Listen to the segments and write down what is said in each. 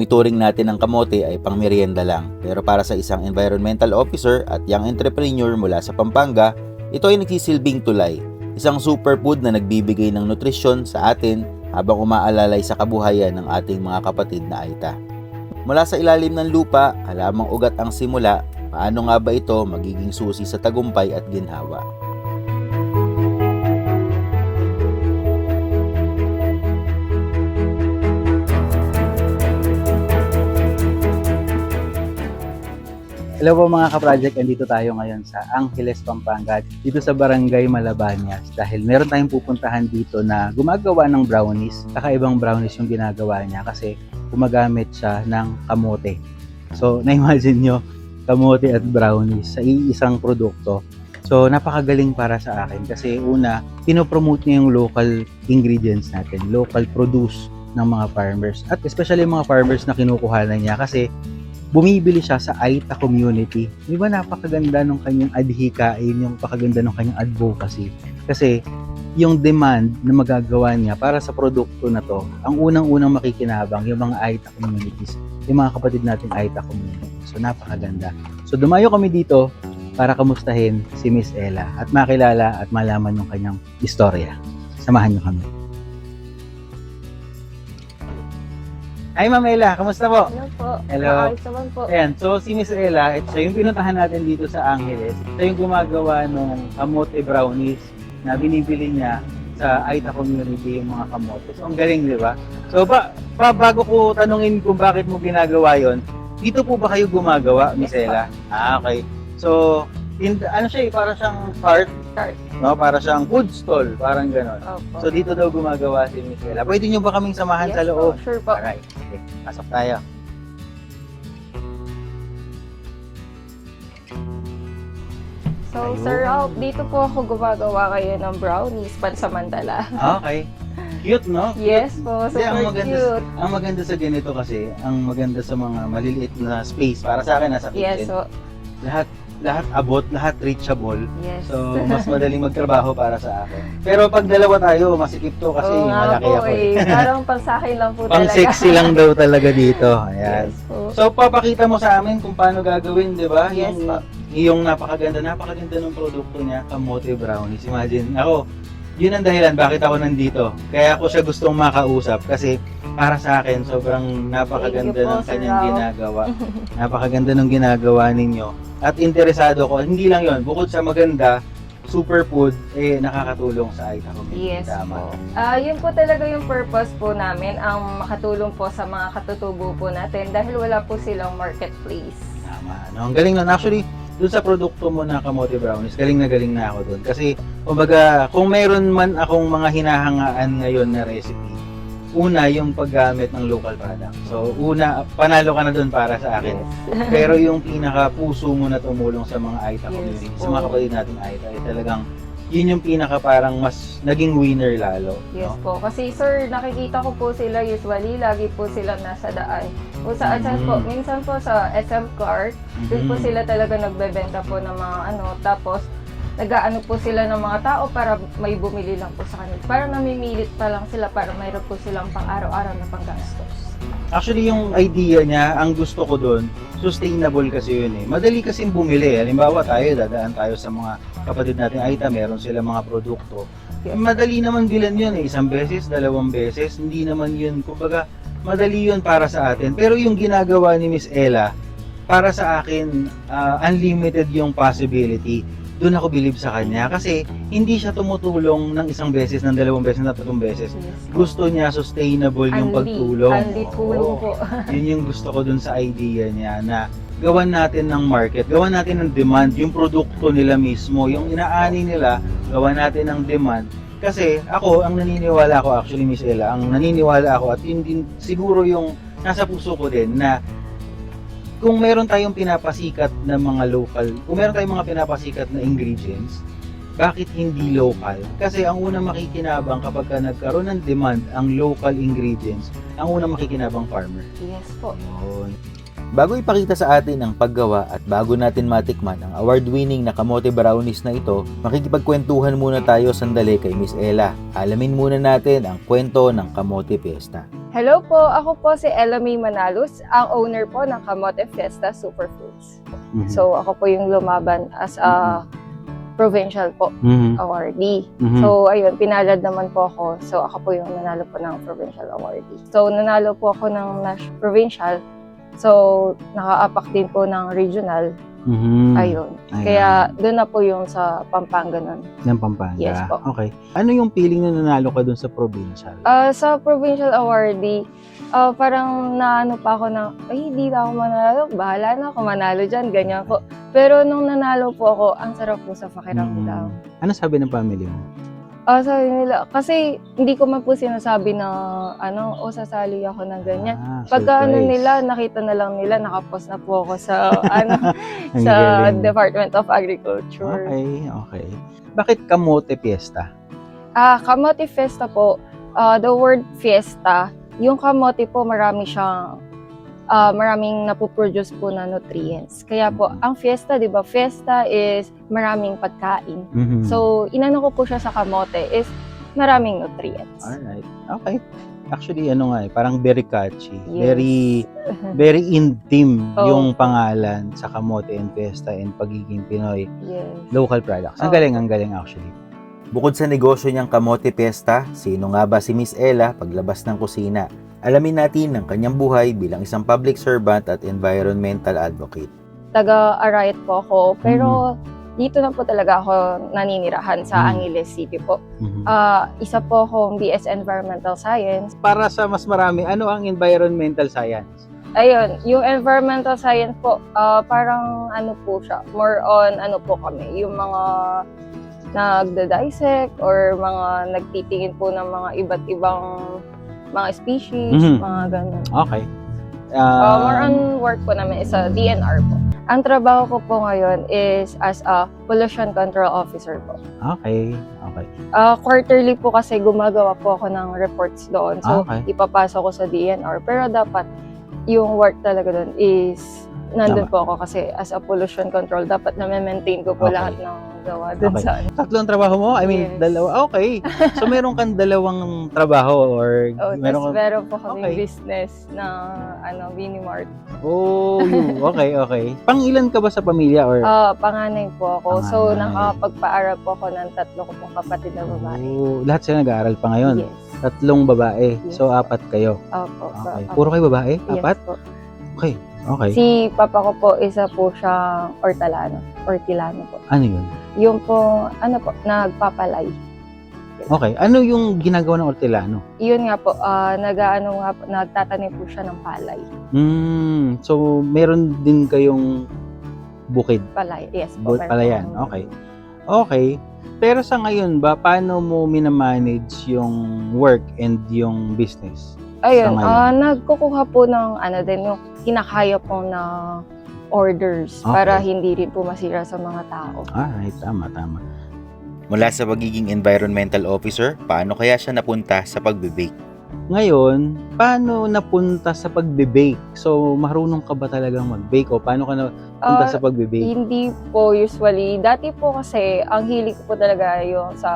kung ituring natin ang kamote ay pang merienda lang. Pero para sa isang environmental officer at young entrepreneur mula sa Pampanga, ito ay nagsisilbing tulay. Isang superfood na nagbibigay ng nutrisyon sa atin habang umaalalay sa kabuhayan ng ating mga kapatid na Aita. Mula sa ilalim ng lupa, halamang ugat ang simula, paano nga ba ito magiging susi sa tagumpay at ginhawa? Hello po mga ka-project, andito tayo ngayon sa Angeles, Pampanga, dito sa Barangay Malabanyas dahil meron tayong pupuntahan dito na gumagawa ng brownies. Kakaibang brownies yung ginagawa niya kasi gumagamit siya ng kamote. So, na-imagine nyo, kamote at brownies sa isang produkto. So, napakagaling para sa akin kasi una, pinopromote niya yung local ingredients natin, local produce ng mga farmers at especially mga farmers na kinukuhanan niya kasi bumibili siya sa Aita community. Di ba napakaganda ng kanyang adhikain, yung napakaganda ng kanyang advocacy. Kasi yung demand na magagawa niya para sa produkto na to, ang unang-unang makikinabang yung mga Aita communities, yung mga kapatid nating Aita community. So napakaganda. So dumayo kami dito para kamustahin si Miss Ella at makilala at malaman yung kanyang istorya. Samahan niyo kami. Hi Ma'am Ella, kamusta po? Hello po. Hello. Ayos naman po. Ayan, so si Miss Ella, ito yung pinuntahan natin dito sa Angeles. Ito yung gumagawa ng kamote brownies na binibili niya sa Aita community yung mga kamote. So ang galing, di ba? So bago ko tanungin kung bakit mo ginagawa yon, dito po ba kayo gumagawa, Miss Ella? Okay. So, ano siya eh, para siyang cart, no? Para siyang food stall, parang gano'n. Opo. So dito daw gumagawa si Miss Ella. Pwede niyo ba kaming samahan sa loob? Po, sure po. Alright, okay. Pasok tayo. So, Sir Ralph, dito po ako gumagawa kayo ng brownies pansamantala. Okay. Cute, no? Yes po, Kasi super cute. ang maganda sa ganito kasi, ang maganda sa mga maliliit na space, para sa akin nasa Yes kitchen, po. lahat abot, lahat reachable. Yes. So, mas madaling magtrabaho para sa akin. Pero pag dalawa tayo, masikip to kasi Oo nga malaki po ako. eh. Parang pansakin lang po Pang talaga. sexy lang daw talaga dito. Ayan. Yes po. So, papakita mo sa amin kung paano gagawin, di ba? Yes po. Yung napakaganda ng produkto niya, kamote brownies. Imagine, ako, yun ang dahilan bakit ako nandito. Kaya ako siya gustong makausap kasi para sa akin, sobrang napakaganda Thank you po, ng Sir kanyang Ralph. ginagawa. Napakaganda ng ginagawa ninyo. At interesado ko, hindi lang yon, bukod sa maganda, superfood, nakakatulong sa Aita community. Yes Tama. po. Yun po talaga yung purpose po namin, ang makatulong po sa mga katutubo po natin dahil wala po silang marketplace. Tama. No? Ang galing nun. Actually, dun sa produkto mo na kamote brownies, galing na ako dun. Kasi, kumbaga, kung mayroon man akong mga hinahangaan ngayon na recipe, una, yung paggamit ng local product. So, una, panalo ka na dun para sa akin. Pero yung pinaka-puso mo na tumulong sa mga Aita Yes community, po. sa mga kapatid nating Aita, ay talagang, yun yung pinaka parang mas naging winner lalo. Yes No? po. Kasi sir, nakikita ko po sila usually, lagi po sila nasa daan. O saan po, minsan po sa SM Cart, doon po sila talaga nagbebenta po ng mga tapos nag-aano po sila ng mga tao para may bumili lang po sa kanila. Para namimilit pa lang sila para mayroon po silang pang araw-araw na panggastos. Actually, yung idea niya, ang gusto ko doon, sustainable kasi yun eh. Madali kasing bumili. Halimbawa dadaan tayo sa mga kapatid natin, Aita, meron sila mga produkto. Yes. Madali naman bilan yun eh. Isang beses, dalawang beses, hindi naman yun. Kumbaga, madali yun para sa atin. Pero yung ginagawa ni Miss Ella, para sa akin, unlimited yung possibility. Doon ako believe sa kanya kasi hindi siya tumutulong ng isang beses, ng dalawang beses, ng tatlong beses. Yes. Gusto niya sustainable yung pagtulong. Anli tulong Oo. po. Yun yung gusto ko dun sa idea niya na gawan natin ng market, gawan natin ng demand, yung produkto nila mismo, yung inaani nila, gawan natin ng demand. Kasi ako, ang naniniwala ko actually, Miss Ella, ang naniniwala ako at yun din siguro yung nasa puso ko din na kung meron tayong pinapasikat na mga local, kung meron tayong mga pinapasikat na ingredients, bakit hindi local? Kasi ang unang makikinabang kapag ka nagkaroon ng demand ang local ingredients, ang unang makikinabang farmer. Yes po. Yun. Bago ipakita sa atin ang paggawa at bago natin matikman ang award-winning na kamote brownies na ito, makikipagkwentuhan muna tayo sandali kay Miss Ella. Alamin muna natin ang kwento ng Kamote Fiesta. Hello po, ako po si Ella May Manalus, ang owner po ng Kamote Fiesta Superfoods. Mhm. So ako po yung lumaban as a provincial po Mhm. awardee. Mhm. So ayun, pinalad naman po ako. So ako po yung nanalo po ng provincial awardee. So nanalo po ako ng provincial. So nakaapak din po ng regional. Mhm. Ayun. Ayan. Kaya doon na po yung sa Pampanga nun. Ng Pampanga. Yes po. Okay. Ano yung feeling na nanalo ka dun sa provincial? Sa provincial awardee, parang naano pa ako na, ay, hindi na ako manalo. Bahala na ako manalo dyan, ganyan po. Pero nung nanalo po ako, ang sarap po sa pakiramdam. Ano sabi ng family mo? Sabi nila, kasi hindi ko man po sinasabi na, sasali ako ng ganyan. Pagka nila, nakita na lang nila, nakapost na po ako sa, Ang sa galing. Department of Agriculture. Okay. Bakit Kamote Fiesta? Kamote Fiesta po, the word fiesta, yung kamote po maraming napoproduce po na nutrients. Kaya po, ang fiesta, di ba, fiesta is maraming pagkain. Mhm. So, inano ko po siya sa kamote is maraming nutrients. Alright. Okay. Actually, parang very catchy. Yes. Very intim Oh. yung pangalan sa Kamote and Fiesta and pagiging Pinoy Yes. local products. Ang Oh. galing actually. Bukod sa negosyo niyang Kamote Fiesta, sino nga ba si Miss Ella paglabas ng kusina? Alamin natin ang kanyang buhay bilang isang public servant at environmental advocate. Taga-Arayat po ako, pero dito na po talaga ako naninirahan sa Angeles City po. Mhm. Isa po akong BS Environmental Science. Para sa mas marami, ano ang environmental science? Ayun, yung environmental science po, parang po siya, more on po kami, yung mga nagda-dissect or mga nagtitingin po ng mga iba't ibang mga species, Mhm. mga ganun. Okay. More on work po namin is sa DNR po. Ang trabaho ko po ngayon is as a pollution control officer po. Okay. Quarterly po kasi gumagawa po ako ng reports doon. So, Okay. ipapasok ko sa DNR. Pero dapat yung work talaga doon is nandun po ako kasi as a pollution control, dapat na-maintain ko po Okay. lahat ng gawa doon Okay. sa Tatlong trabaho mo? I mean, Yes. dalawa. Okay. So, meron kang dalawang trabaho or Tapos meron po kami Okay. business na Minimart. Okay. Pang-ilan ka ba sa pamilya or? Panganay po ako. So, Panganay. nakakapagpaaral po ako ng 3 ko pong kapatid na babae. Lahat sila nag-aaral pa ngayon? Yes. 3 babae. Yes. So, 4 kayo. Opo. Okay. Opo. Puro kayo babae? Yes 4? po. Okay. Si papa ko po, isa po siyang ortilano po. Ano yun? Yung po, nagpapalay. Okay. Ano yung ginagawa ng Hortelano? Yun nga po, nagtatanim po siya ng palay. So, meron din kayong bukid? Palay, yes po. Palayan. Okay. Okay. Pero sa ngayon ba, paano mo minamanage yung work and yung business? Ayun, Sa ngayon? nagkukuha po ng yung kinakaya po na orders Okay. para hindi rin po masira sa mga tao. Alright, tama. Mula sa pagiging environmental officer, paano kaya siya napunta sa pagbe-bake? Ngayon, paano napunta sa pagbe-bake? So, marunong ka ba talagang mag-bake o paano ka napunta Ah, sa pagbe-bake? Hindi po usually. Dati po kasi, ang hilig ko po talaga yung sa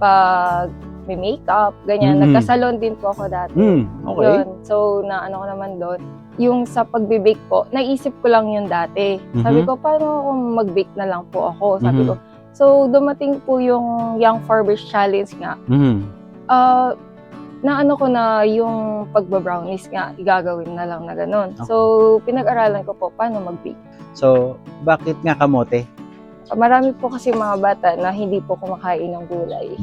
pag-makeup, ganyan. Mhm. Nagkasalon din po ako dati. Okay. Yun. So, ko naman doon. Yung sa pagbe-bake po, naisip ko lang yun dati. Sabi Mhm. ko, paano kung mag-bake na lang po ako? Sabi Mhm. ko. So, dumating po yung Young Farmers Challenge nga. Ko na yung pagbabrownies nga, igagawin na lang na ganun. Okay. So, pinag-aralan ko po paano mag-bake. So, bakit nga kamote? Marami po kasi mga bata na hindi po kumakain ng gulay.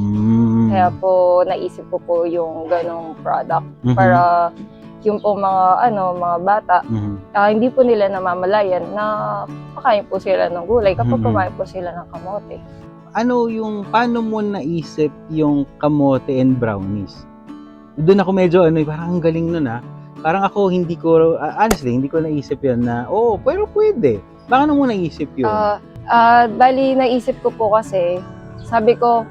Kaya po, naisip ko po yung ganong product Mhm. para yung po mga bata, Mhm. hindi po nila namamalayan na pakain po sila ng gulay kapag Mhm. kumain po sila ng kamote. Paano mo naisip yung kamote and brownies? Doon ako medyo parang ang galing nun Parang ako honestly, hindi ko naisip yan na, pero pwede. Baka mo naisip yun? Bali, naisip ko po kasi, sabi ko,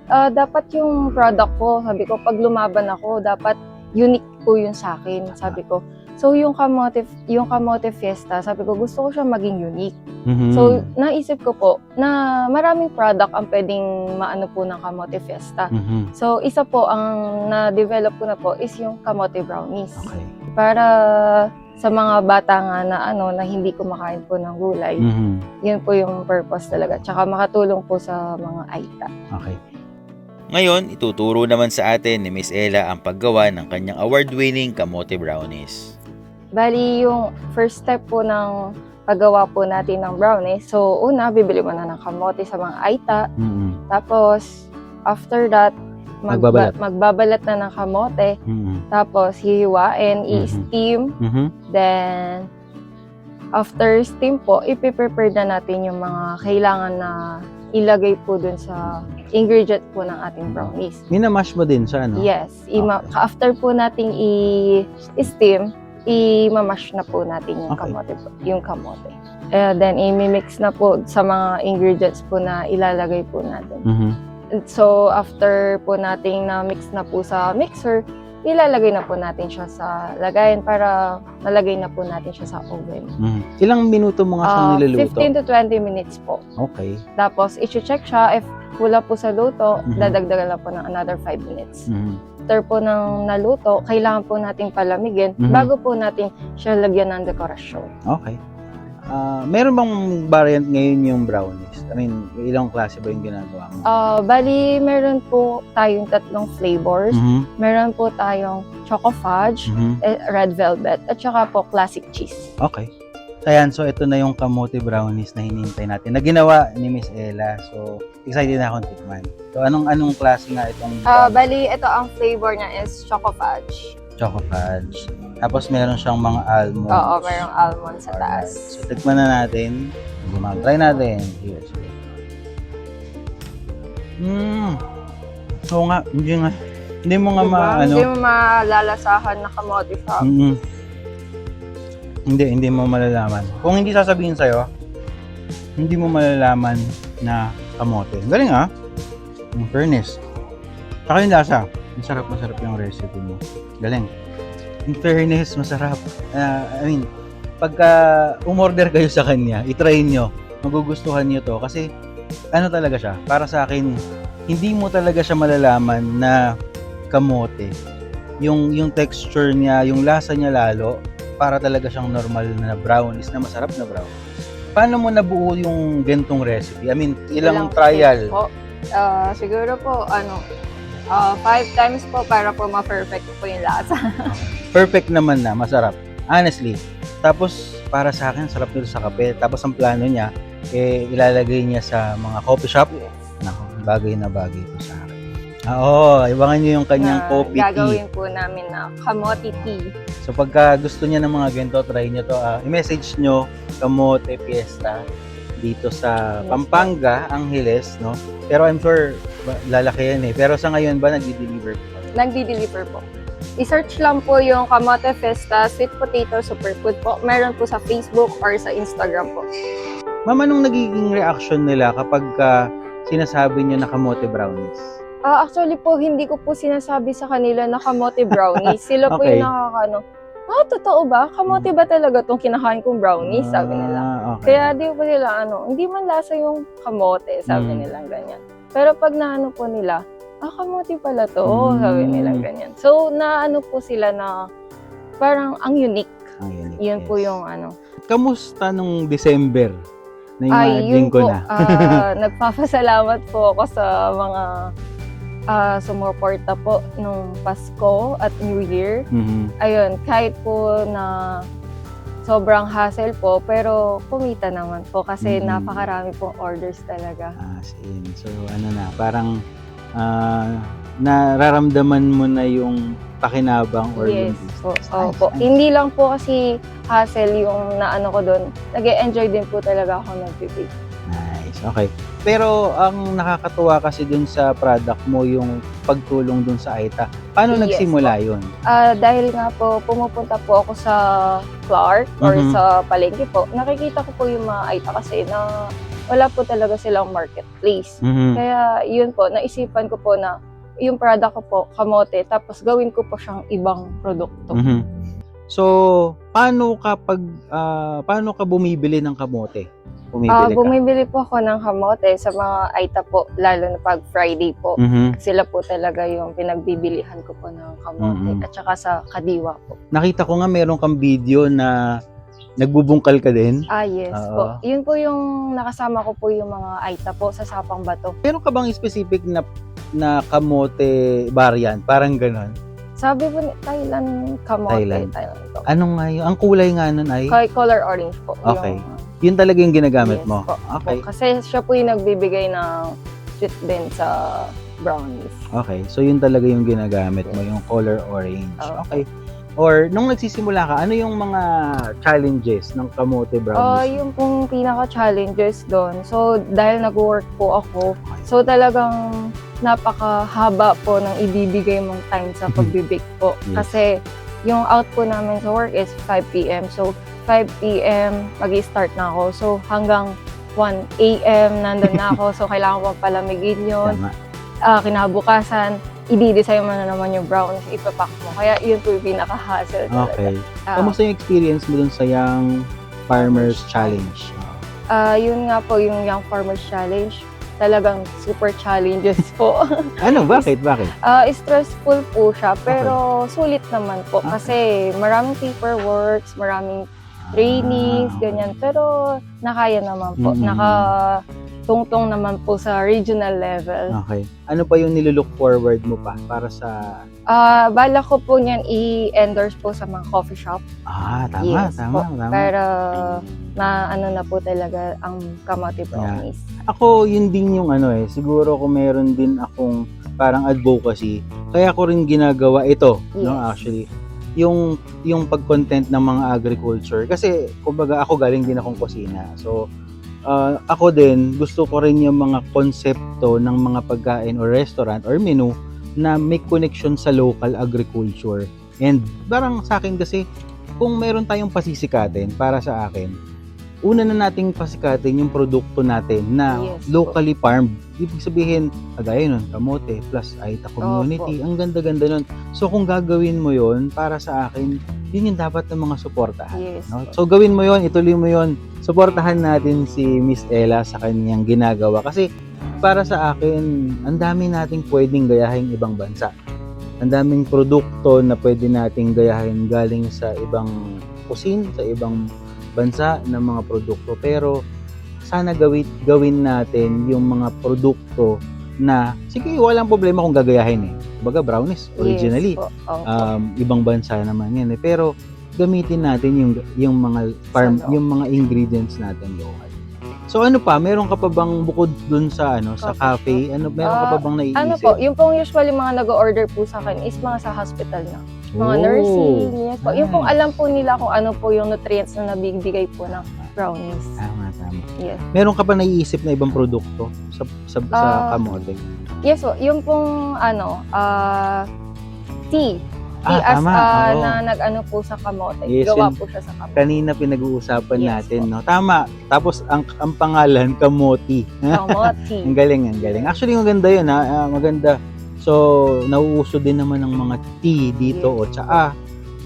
dapat yung product ko, sabi ko, pag lumaban ako, dapat unique po yun sa akin, sabi ko. So yung kamote fiesta, sabi ko gusto ko siya maging unique. Mhm. So naisip ko po na maraming product ang pwedeng maano po ng kamote fiesta. Mhm. So isa po ang na-develop ko na po is yung kamote brownies. Okay. Para sa mga bata nga na hindi kumakain po ng gulay, Mhm. yun po yung purpose talaga. Tsaka makatulong po sa mga aita. Okay. Ngayon, ituturo naman sa atin ni Miss Ella ang paggawa ng kanyang award-winning kamote brownies. Bali, yung first step po ng paggawa po natin ng brownies, so una, bibili mo na ng kamote sa mga aita. Mhm. Tapos, after that, Magbabalat. magbabalat na ng kamote. Mhm. Tapos, hihiwain, Mhm. i-steam. Mhm. Then, after steam po, ipiprepare na natin yung mga kailangan na ilagay po dun sa ingredient po ng ating brownies. Minamash mo din sa ano? Yes. Okay. After po nating i-steam, i-mamash na po natin yung Okay. kamote. Then, i-mix na po sa mga ingredients po na ilalagay po natin. Mhm. So, after po nating na-mix na po sa mixer, ilalagay na po natin siya sa lagayan para nalagay na po natin siya sa oven. Mhm. Ilang minuto mo nga siyang niluluto? 15 to 20 minutes po. Okay. Tapos, i-check siya. If wala po sa luto, Mhm. dadagdagan lang po ng another 5 minutes. Mhm. After po ng naluto, kailangan po nating palamigin Mhm. bago po natin siya lagyan ng dekorasyon. Okay. Meron bang variant ngayon yung brownies? I mean, ilang klase ba yung ginagawa mo? Bali, meron po tayong 3 flavors. Mhm. Meron po tayong choco fudge, Mhm. red velvet, at saka po classic cheese. Okay. Ayan, so ito na yung kamote brownies na hinihintay natin na ginawa ni Miss Ella. So, excited na akong tikman. So, anong klase nga itong Bali, ito ang flavor niya is choco fudge. choco fudge? Tapos meron siyang mga almonds. Oo, mayroong almond sa Alright. taas. So, tikman na natin. Try natin. Cheers. Oo nga, hindi mo nga Diba? Hindi mo malalasahan na kamote siya. Hindi mo malalaman. Kung hindi sasabihin sa'yo, hindi mo malalaman na kamote. Galing ah. In fairness. Saka yung lasa. Masarap yung recipe mo. Galing. In fairness, masarap. I mean, pagka umorder kayo sa kanya, itry nyo. Magugustuhan nyo to. Kasi, ano talaga siya? Para sa akin, hindi mo talaga siya malalaman na kamote. Yung texture niya, yung lasa niya lalo, para talaga siyang normal na brownies, na masarap na brownies. Paano mo nabuo yung gentong recipe? I mean, ilang trial? Po. Siguro po, 5 times po para po ma-perfect po yung lasa. Perfect naman na, masarap. Honestly. Tapos, para sa akin, sarap nito sa kape. Tapos, ang plano niya, ilalagay niya sa mga coffee shop. Naku, bagay na bagay po sa akin. Ibangan niyo yung kanyang na coffee tea. gagawin po namin na kamote tea. So, pagka gusto niya ng mga ganito, try niyo to. I-message niyo Kamote Fiesta dito sa Yes, Pampanga, Angeles, no? Pero I'm sure, lalaki yan eh. Pero sa ngayon ba, nagdi-deliver po? Nagdi-deliver po. I-search lang po yung Kamote Fiesta Sweet Potato Superfood po. Meron po sa Facebook or sa Instagram po. Ma'am, anong nagiging reaction nila kapag sinasabi niyo na kamote brownies? Actually po, hindi ko po sinasabi sa kanila na kamote brownies. Sila po Okay. yung totoo ba? Kamote ba talaga itong kinakain kong brownies? Sabi nila. Okay. Kaya di po nila, hindi man lasa yung kamote, sabi nila ganyan. Pero pag naano po nila, kamote pala to, sabi nila ganyan. So, naano po sila na parang ang unique. Ang unique, Yun po yes. yung Kamusta nung December? yun Na-imagine ko po, na. nagpapasalamat po ako sa mga sumuporta po nung Pasko at New Year. Mhm. Ayun, kahit po na sobrang hassle po, pero kumita naman po kasi napakarami pong orders talaga. Same. So, parang nararamdaman mo na yung pakinabang or Yes yung po. business. Opo. Nice. Hindi lang po kasi hassle yung naano ko doon. Nag-e-enjoy din po talaga ako nag-bake. Nice. Okay. Pero ang nakakatuwa kasi dun sa product mo yung pagtulong dun sa Aita. Paano Yes nagsimula yun? Dahil nga po, pumupunta po ako sa Clark or Mhm. sa palengke po, nakikita ko po yung mga Aita kasi na wala po talaga silang marketplace. Mhm. Kaya yun po, naisipan ko po na yung product ko po, kamote, tapos gawin ko po siyang ibang produkto. Mhm. So, paano ka bumibili ng kamote? Bumibili ka? Bumibili po ako ng kamote sa mga Aita po, lalo na pag Friday po. Mhm. Sila po talaga yung pinagbibilihan ko po ng kamote. Mhm. At saka sa Kadiwa po. Nakita ko nga meron kang video na nagbubungkal ka din. Yes Oo. po. Yun po yung nakasama ko po yung mga Aita po sa Sapang Bato. Meron ka bang specific na kamote variant? Parang ganon. Sabi po ni Thailand kamote. Thailand. to. Ano nga yun? Ang kulay nga nun ay? Color orange po. Okay. Yung, Yun talaga yung ginagamit yes mo? po. Okay. Kasi siya po yung nagbibigay ng sweet din sa brownies. Okay. So, yun talaga yung ginagamit mo, yung color orange. Oo. Okay. Or, nung nagsisimula ka, ano yung mga challenges ng kamote brownies? Yung pong pinaka-challenges doon. So, dahil nag-work po ako, so talagang napakahaba po ng ibibigay mong time sa pagbibake po. Yes. Kasi yung out po namin sa work is 5 p.m. So, 5 p.m. mag-start na ako. So, hanggang 1 a.m. nandun na ako. So, kailangan ko palamigin yun. Tama. Kinabukasan, i-design mo na naman yung brownies, ipapack mo. Kaya yun po yung pinaka-hassle talaga. Okay. Ah, Kamusta yung experience mo dun sa Young Farmers Challenge? Yun nga po yung Young Farmers Challenge. Talagang super challenges po. Ano? Bakit? Bakit? Stressful po siya, pero sulit naman po. Okay. Kasi maraming paperworks, maraming trainings, okay. ganyan. Pero nakaya naman po. Mm-mm. Nakatungtong naman po sa regional level. Okay. Ano pa yung nilulook forward mo pa para sa... Bala ko po niyan i-endorse po sa mga coffee shop. Tama, Yes tama, po. tama. Pero na po talaga ang kamote brownies. Ako, yun din yung siguro kung meron din akong parang advocacy, kaya ko rin ginagawa ito, no, Yes. actually. Yung pag-content ng mga agriculture. Kasi, kumbaga, ako galing din akong kusina. So, ako din, gusto ko rin yung mga konsepto ng mga pagkain or restaurant or menu na may connection sa local agriculture. And parang sa akin kasi, kung meron tayong pasisikatin para sa akin, una na nating pasikatin yung produkto natin na Yes po. locally farmed. Ibig sabihin, kagaya nun, kamote plus Aita community. Ang ganda-ganda nun. So kung gagawin mo yon para sa akin, yun yung dapat ng mga suportahan. Yes No? po. So gawin mo yon, ituloy mo yon. Suportahan natin si Miss Ella sa kanyang ginagawa. Kasi para sa akin, ang dami nating pwedeng gayahin ibang bansa. Ang daming produkto na pwede nating gayahin galing sa ibang kusin, sa ibang bansa ng mga produkto. Pero sana gawin natin yung mga produkto na, sige, walang problema kung gagayahin Kumbaga brownies, originally. Yes po. Opo. Ibang bansa naman yan Pero gamitin natin yung mga farm, Sa loob. yung mga ingredients natin local. So ano pa, meron ka pa bang bukod dun sa sa Coffee cafe? Meron ka pa bang naiisip? Ano po, yung pong usually mga nag-order po sa akin is mga sa hospital na. Mga Oh, nursing, yes po. Yung pong nice. alam po nila kung ano po yung nutrients na nabibigay po ng brownies. Tama. Yes. Meron ka pa naiisip na ibang produkto sa kamote? Yes po, yung pong tea. Tea as tama. Oo. na nag-ano po sa kamote. Yes, Gawa yun. po siya sa kamote. Kanina pinag-uusapan Yes natin, po. no? Tama. Tapos ang pangalan, Kamoti. Kamote. Ang galing. Actually, maganda yun, maganda. So, nauuso din naman ng mga tea dito o Yes. tsaa.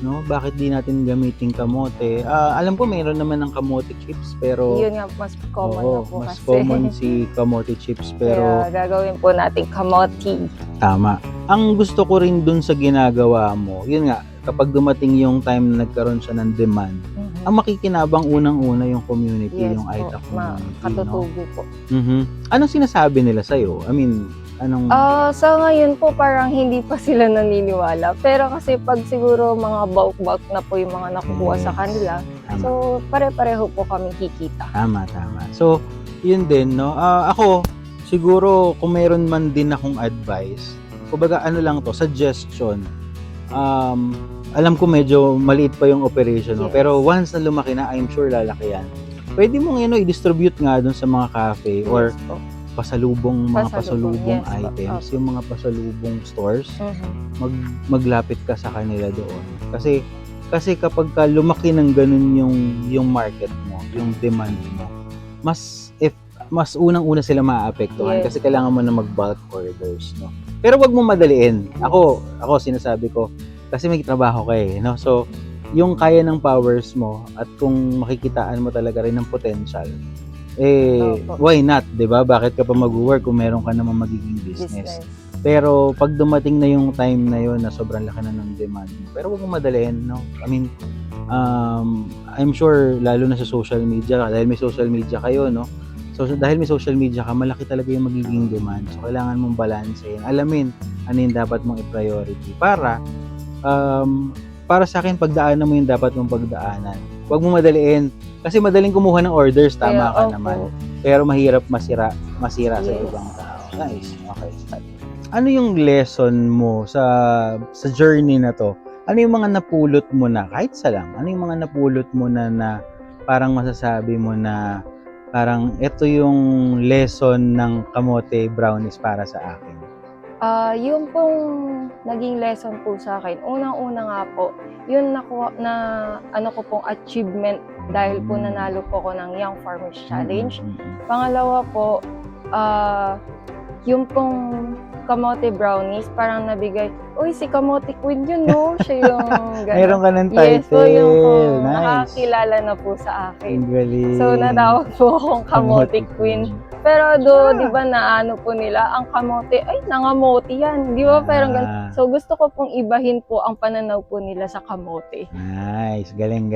No? Bakit di natin gamitin kamote? Alam ko mayroon naman ng kamote chips, pero Yun nga, mas common na po mas kasi. common si kamote chips, pero Kaya gagawin po natin kamote. tama. Ang gusto ko rin dun sa ginagawa mo, yun nga, kapag dumating yung time na nagkaroon siya ng demand, ang makikinabang unang-una yung community, Yes yung po, Aita community, no? katutubo po. Anong sinasabi nila sa'yo? I mean, anong... Sa ngayon po parang hindi pa sila naniniwala. Pero kasi pag siguro mga bulk na po yung mga nakukuha sa Yes. kanila, Tama. so pare-pareho po kami kikita. Tama. So, yun din, no? Ako, siguro, kung meron man din akong advice, kumbaga, lang to, suggestion. Alam ko medyo maliit pa yung operation, no? Yes. Pero once na lumaki na, I'm sure lalaki yan. Pwede mong i-distribute nga dun sa mga cafe or Yes po. pasalubong, mga Pasalubong, pasalubong yes po. items, yung mga pasalubong stores, Mhm. maglapit ka sa kanila doon. Kasi kapag ka lumaki ng ganun yung market mo, yung demand mo, mas unang-una sila maaapektuhan Yes. kasi kailangan mo na mag-bulk orders, no. Pero wag mo madaliin. Ako sinasabi ko kasi may trabaho ka no. So yung kaya ng powers mo at kung makikitaan mo talaga rin ng potential, Opo. why not, 'di ba? Bakit ka pa mag-work kung meron ka namang magiging business? Pero pag dumating na yung time na yun na sobrang laki na ng demand mo, pero wag mong madaliin, no? I mean, I'm sure lalo na sa social media, dahil may social media kayo, no? So dahil may social media ka, malaki talaga yung magiging demand. So kailangan mong balansehin, alamin ano yung dapat mong i-priority para sa akin, pagdaanan mo yung dapat mong pagdaanan. Huwag mo madaliin. Kasi madaling kumuha ng orders, tama Kaya, ka opo. naman. Pero mahirap masira sa Yes. ibang tao. Nice. Okay. Ano yung lesson mo sa journey na to? Ano yung mga napulot mo na, kahit isa lang, ano yung mga napulot mo na parang masasabi mo na parang ito yung lesson ng kamote brownies para sa akin? Yung pong naging lesson po sa akin, unang-una nga po, yun nakuha na ano ko pong achievement dahil po nanalo po ako ng Young Farmers Challenge. Pangalawa po, yung pong kamote brownies, parang nabigay, uy, si Kamote Queen yun, no? Siya yung gano'n. Mayroon ka ng title. Yes po, yung po, Nice. nakakilala na po sa akin. Ang galing. So, natawag po akong Kamote Queen. Pero di ba naano po nila, ang kamote, ay, nangamote yan. Di ba? Parang ganun. So, gusto ko pong ibahin po ang pananaw po nila sa kamote. Nice. Galing.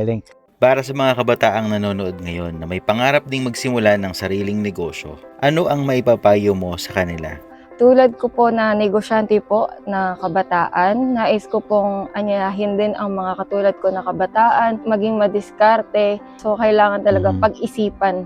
Para sa mga kabataang nanonood ngayon na may pangarap ding magsimula ng sariling negosyo, ano ang maipapayo mo sa kanila? Tulad ko po na negosyante po na kabataan, nais ko pong anyayahin din ang mga katulad ko na kabataan, maging madiskarte. So, kailangan talaga pag-isipan.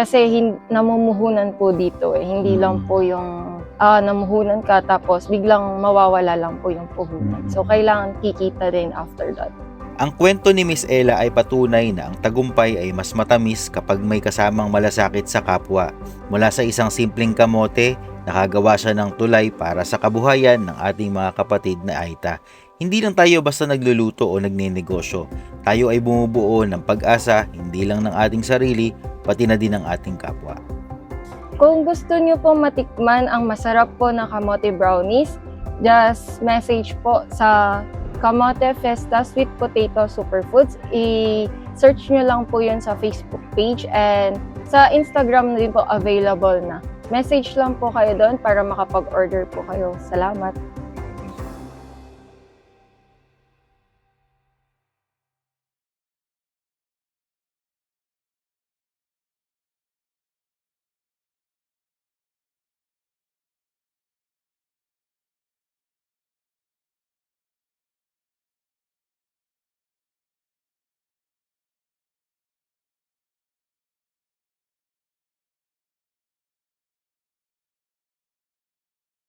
Kasi namumuhunan po dito eh. Hindi lang po yung namuhunan ka tapos biglang mawawala lang po yung puhunan. So, kailangan kikita din after that. Ang kwento ni Miss Ella ay patunay na ang tagumpay ay mas matamis kapag may kasamang malasakit sa kapwa. Mula sa isang simpleng kamote, nakagawa siya ng tulay para sa kabuhayan ng ating mga kapatid na Aita. Hindi lang tayo basta nagluluto o nagninegosyo. Tayo ay bumubuo ng pag-asa, hindi lang ng ating sarili, pati na din ng ating kapwa. Kung gusto niyo po matikman ang masarap po na kamote brownies, just message po sa Kamote Festa Sweet Potato Superfoods. I-search nyo lang po yun sa Facebook page and sa Instagram din po available na. Message lang po kayo doon para makapag-order po kayo. Salamat!